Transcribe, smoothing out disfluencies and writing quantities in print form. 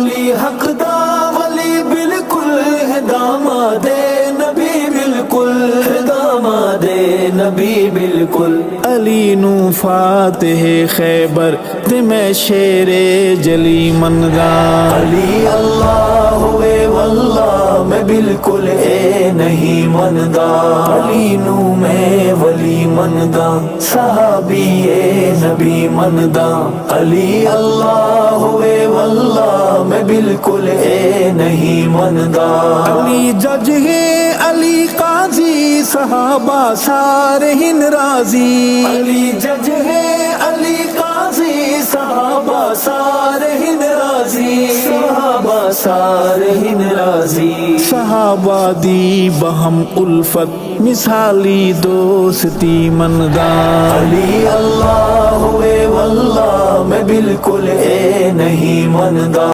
علی حق دا ولی بالکل ہے داماد نبی بالکل ہے داماد نبی بالکل علی نو فاتح خیبر تے میں شیر جلی منگا علی اللہ ہوئے واللہ میں بالکل اے نہیں مندا علی نو میں ولی مندا صحابی اے نبی مندا علی اللہ ہوئے واللہ میں بالکل اے نہیں مندا علی جج ہے علی قاضی صحابہ سارے ہن راضی علی جج ہے علی قاضی صحابہ سارے ہن راضی صحابہ سارے ہن راضی صحابہ دی بہم الفت مثالی دوستی منگا علی اللہ ہوئے واللہ میں بالکل اے نہیں مندا